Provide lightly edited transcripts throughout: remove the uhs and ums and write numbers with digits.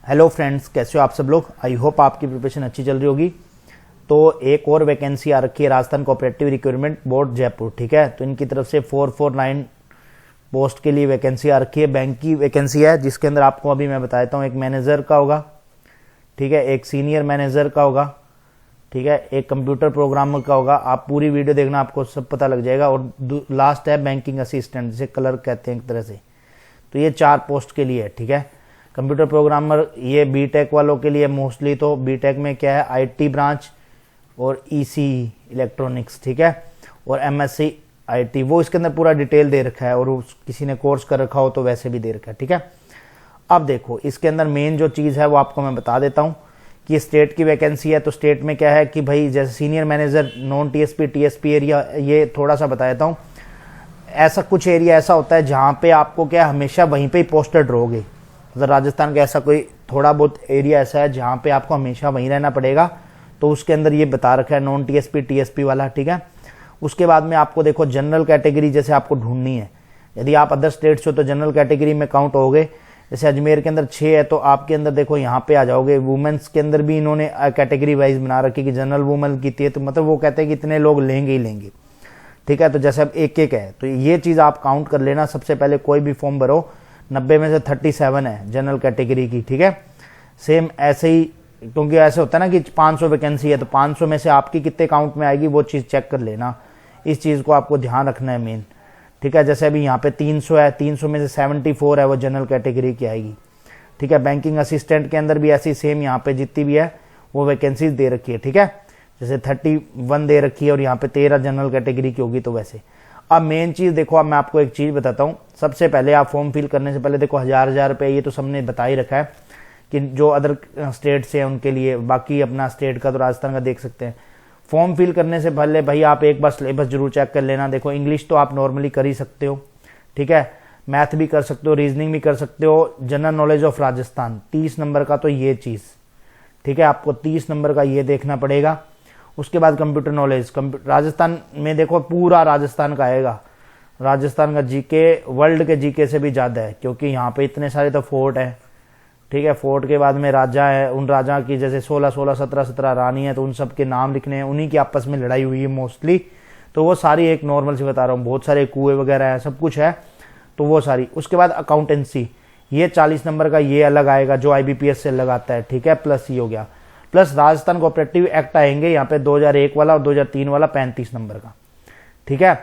Hello friends, कैसे हो आप सब लोग। आई होप आपकी प्रिपरेशन अच्छी चल रही होगी। तो एक और वैकेंसी आ रखी है Rajasthan cooperative recruitment board Jaipur. ठीक है, तो इनकी तरफ से 449 पोस्ट के लिए वैकेंसी आ रखी है। बैंक की वैकेंसी है जिसके अंदर आपको अभी मैं बता देता हूँ। एक मैनेजर का होगा, ठीक है, एक सीनियर मैनेजर का होगा, ठीक है, एक कंप्यूटर प्रोग्रामर का होगा। आप पूरी वीडियो देखना, आपको सब पता लग जाएगा। और लास्ट है बैंकिंग असिस्टेंट, जिसे क्लर्क कहते हैं एक तरह से। तो ये 4 पोस्ट के लिए है। ठीक है, कंप्यूटर प्रोग्रामर ये बीटेक वालों के लिए मोस्टली। तो बीटेक में क्या है, आईटी ब्रांच और ईसी इलेक्ट्रॉनिक्स, ठीक है, और एमएससी आईटी, वो इसके अंदर पूरा डिटेल दे रखा है। और किसी ने कोर्स कर रखा हो तो वैसे भी दे रखा है। ठीक है, अब देखो इसके अंदर मेन जो चीज़ है वो आपको मैं बता देता हूँ कि स्टेट की वैकेंसी है। तो स्टेट में क्या है कि भाई जैसे senior manager non TSP TSP area, ये थोड़ा सा बता देता हूँ। ऐसा कुछ एरिया ऐसा होता है जहाँ पे आपको क्या हमेशा वहीं पे ही पोस्टेड रहोगे। मतलब राजस्थान का ऐसा कोई थोड़ा बहुत एरिया ऐसा है जहाँ पे आपको हमेशा वहीं रहना पड़ेगा। तो उसके अंदर ये बता रखा है नॉन टीएसपी टीएसपी वाला। ठीक है, उसके बाद में आपको देखो जनरल कैटेगरी जैसे आपको ढूंढनी है। यदि आप अदर स्टेट से हो तो जनरल कैटेगरी में काउंट होगे। जैसे अजमेर के अंदर 6 है तो आपके अंदर देखो यहाँ पे आ जाओगे। वुमेन्स के अंदर भी इन्होंने कैटेगरी वाइज बना रखी कि जनरल वुमेन की थी, तो मतलब वो कहते हैं कि इतने लोग लेंगे ही लेंगे। ठीक है, तो जैसे अब एक एक है तो ये चीज़ आप काउंट कर लेना। सबसे पहले कोई भी फॉर्म भरो, 90 में से 37 है जनरल कैटेगरी की। ठीक है, सेम ऐसे ही, क्योंकि ऐसे होता है ना कि 500 वैकेंसी है तो 500 में से आपकी कितने काउंट में आएगी वो चीज़ चेक कर लेना। इस चीज़ को आपको ध्यान रखना है मेन। ठीक है, जैसे अभी यहाँ पे 300 है, 300 में से 74 है वो जनरल कैटेगरी की आएगी। ठीक है, बैंकिंग असिस्टेंट के अंदर भी ऐसी सेम यहाँ पे जितनी भी है वो वैकेंसीज दे रखी है। ठीक है, जैसे 31 दे रखी है और यहाँ पे 13 जनरल कैटेगरी की होगी तो वैसे। अब मेन चीज़ देखो, अब मैं आपको एक चीज़ बताता हूँ। सबसे पहले आप फॉर्म फिल करने से पहले देखो 1000 रुपये, ये तो सबने बता ही रखा है कि जो अदर स्टेट से हैं उनके लिए। बाकी अपना स्टेट का तो राजस्थान का देख सकते हैं। फॉर्म फिल करने से पहले भाई आप एक बार सिलेबस जरूर चेक कर लेना। देखो इंग्लिश तो आप नॉर्मली कर ही सकते हो, ठीक है, मैथ भी कर सकते हो, रीजनिंग भी कर सकते हो। General knowledge of Rajasthan 30 number का, तो ये चीज़ ठीक है, आपको 30 नंबर का ये देखना पड़ेगा। उसके बाद कंप्यूटर नॉलेज, राजस्थान में देखो पूरा राजस्थान का आएगा। राजस्थान का जीके वर्ल्ड के जीके से भी ज़्यादा है, क्योंकि यहाँ पे इतने सारे तो फोर्ट है। ठीक है, फोर्ट के बाद में राजा है, उन राजा की जैसे 16 17 रानी है, तो उन सब के नाम लिखने हैं। उन्हीं की आपस में लड़ाई हुई है मोस्टली। तो वो सारी एक नॉर्मल से बता रहा हूँ, बहुत सारे कुएं वगैरह है, सब कुछ है, तो वो सारी। उसके बाद अकाउंटेंसी, ये 40 नंबर का ये अलग आएगा जो IBPS से अलग आता है। ठीक है, प्लस ये हो गया। प्लस राजस्थान कोऑपरेटिव एक्ट आएंगे यहाँ पे 2001 वाला और 2003 वाला 35 नंबर का। ठीक है,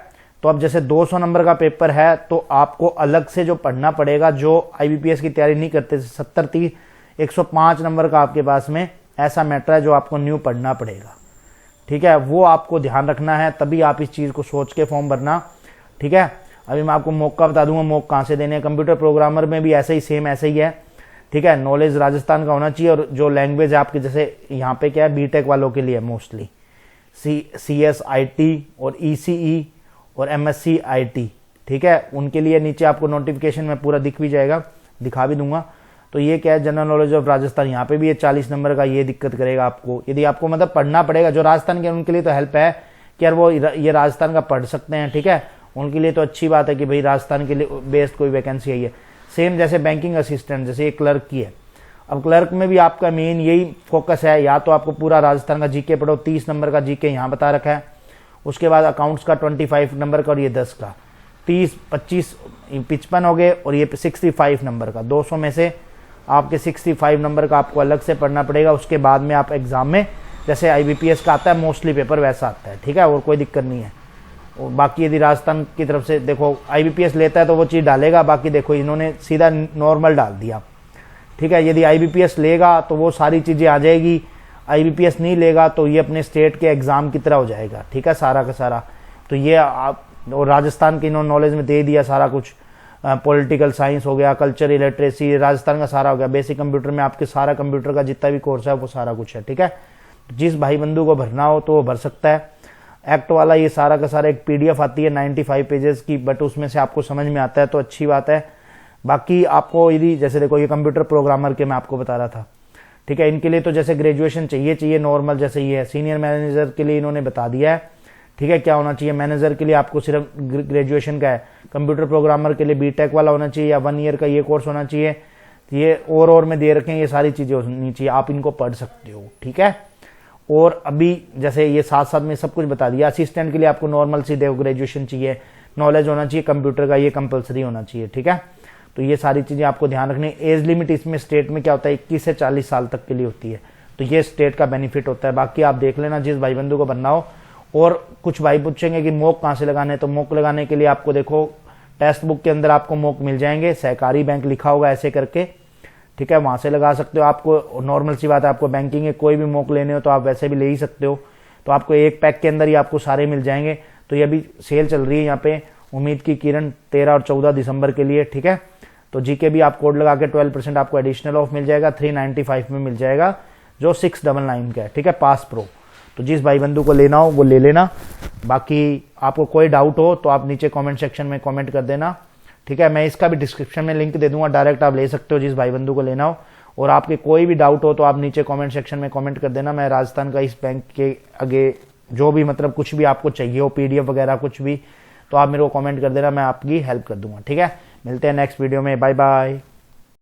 तो अब जैसे 200 नंबर का पेपर है तो आपको अलग से जो पढ़ना पड़ेगा, जो IBPS की तैयारी नहीं करते, 70 30 105 नंबर का आपके पास में ऐसा मैटर है जो आपको न्यू पढ़ना पड़ेगा। ठीक है, वो आपको ध्यान रखना है, तभी आप इस चीज़ को सोच के फॉर्म भरना। ठीक है, अभी मैं आपको मॉक का बता दूंगा, मॉक कहाँ से देने हैं। कंप्यूटर प्रोग्रामर में भी ऐसे ही सेम ऐसे ही है। ठीक है, नॉलेज राजस्थान का होना चाहिए। और जो लैंग्वेज है आपकी, जैसे यहाँ पे क्या है, बीटेक वालों के लिए मोस्टली CS IT और ECE और MSc IT। ठीक है, उनके लिए नीचे आपको नोटिफिकेशन में पूरा दिख भी जाएगा, दिखा भी दूंगा। तो ये क्या है, जनरल नॉलेज ऑफ राजस्थान, यहाँ पे भी ये 40 नंबर का ये दिक्कत करेगा आपको। यदि आपको मतलब पढ़ना पड़ेगा, जो राजस्थान के उनके लिए तो हेल्प है कि यार वो ये राजस्थान का पढ़ सकते हैं। ठीक है, उनके लिए तो अच्छी बात है कि भाई राजस्थान के लिए बेस्ड कोई वैकेंसी आई है। सेम जैसे बैंकिंग असिस्टेंट, जैसे ये क्लर्क की है। अब क्लर्क में भी आपका मेन यही फोकस है, या तो आपको पूरा राजस्थान का जीके पढ़ो, 30 नंबर का जीके यहाँ बता रखा है। उसके बाद अकाउंट्स का 25 नंबर का और ये 10 का, 30 25 55 हो गए। और ये 65 नंबर का, 200 में से आपके 65 नंबर का आपको अलग से पढ़ना पड़ेगा। उसके बाद में आप एग्जाम में जैसे IBPS का आता है मोस्टली पेपर वैसा आता है। ठीक है, और कोई दिक्कत नहीं है। और बाकी यदि राजस्थान की तरफ से देखो IBPS लेता है तो वो चीज़ डालेगा, बाकी देखो इन्होंने सीधा नॉर्मल डाल दिया। ठीक है, यदि IBPS लेगा तो वो सारी चीज़ें आ जाएगी, IBPS नहीं लेगा तो ये अपने स्टेट के एग्ज़ाम की तरह हो जाएगा। ठीक है, सारा का सारा। तो ये आप और राजस्थान के इन्होंने नॉलेज में दे दिया सारा कुछ। पॉलिटिकल साइंस हो गया, कल्चर इलिटरेसी, राजस्थान का सारा हो गया। बेसिक कंप्यूटर में आपके सारा कंप्यूटर का जितना भी कोर्स है वो सारा कुछ है। ठीक है, जिस भाई बंधु को भरना हो तो वो भर सकता है। एक्ट वाला ये सारा का सारा एक PDF आती है 95 पेजेस की, बट उसमें से आपको समझ में आता है तो अच्छी बात है। बाकी आपको यदि जैसे देखो ये कंप्यूटर प्रोग्रामर के मैं आपको बता रहा था। ठीक है, इनके लिए तो जैसे ग्रेजुएशन चाहिए नॉर्मल, जैसे ये है। सीनियर मैनेजर के लिए इन्होंने बता दिया है। ठीक है, क्या होना चाहिए, मैनेजर के लिए आपको सिर्फ ग्रेजुएशन का है। कंप्यूटर प्रोग्रामर के लिए बीटेक वाला होना चाहिए या 1 ईयर का ये कोर्स होना चाहिए। ये और में दे रखे हैं, ये सारी चीजें होनी चाहिए, आप इनको पढ़ सकते हो, ठीक है। और अभी जैसे ये साथ साथ में सब कुछ बता दिया। असिस्टेंट के लिए आपको नॉर्मल सी देखो ग्रेजुएशन चाहिए, नॉलेज होना चाहिए कंप्यूटर का, ये कंपलसरी होना चाहिए, ठीक है। तो ये सारी चीजें आपको ध्यान रखनी। एज लिमिट इसमें स्टेट में क्या होता है 21 से 40 साल तक के लिए होती है, तो ये स्टेट का बेनिफिट होता है। बाकी आप देख लेना जिस भाई बंधु को बनना हो। और कुछ भाई पूछेंगे कि मॉक कहाँ से लगाने, तो मॉक लगाने के लिए आपको देखो टेक्स्ट बुक के अंदर आपको मॉक मिल जाएंगे, सहकारी बैंक लिखा होगा ऐसे करके, ठीक है, वहां से लगा सकते हो। आपको नॉर्मल सी बात है, आपको बैंकिंग के कोई भी मॉक लेने हो तो आप वैसे भी ले ही सकते हो, तो आपको एक पैक के अंदर ही आपको सारे मिल जाएंगे। तो ये अभी सेल चल रही है यहाँ पे उम्मीद की किरण 13 और 14 दिसंबर के लिए, ठीक है। तो जीके भी आप कोड लगा के 12% आपको एडिशनल ऑफ मिल जाएगा, 395 में मिल जाएगा जो 699 का है, ठीक है, पास प्रो। तो जिस भाई बंधु को लेना हो वो ले लेना। बाकी आपको कोई डाउट हो तो आप नीचे कमेंट सेक्शन में कमेंट कर देना, ठीक है। मैं इसका भी डिस्क्रिप्शन में लिंक दे दूंगा, डायरेक्ट आप ले सकते हो जिस भाई बंधु को लेना हो। और आपके कोई भी डाउट हो तो आप नीचे कमेंट सेक्शन में कमेंट कर देना। मैं राजस्थान का इस बैंक के आगे जो भी मतलब कुछ भी आपको चाहिए हो, पीडीएफ वगैरह कुछ भी, तो आप मेरे को कमेंट कर देना, मैं आपकी हेल्प कर दूंगा, ठीक है। मिलते हैं नेक्स्ट वीडियो में, बाय बाय।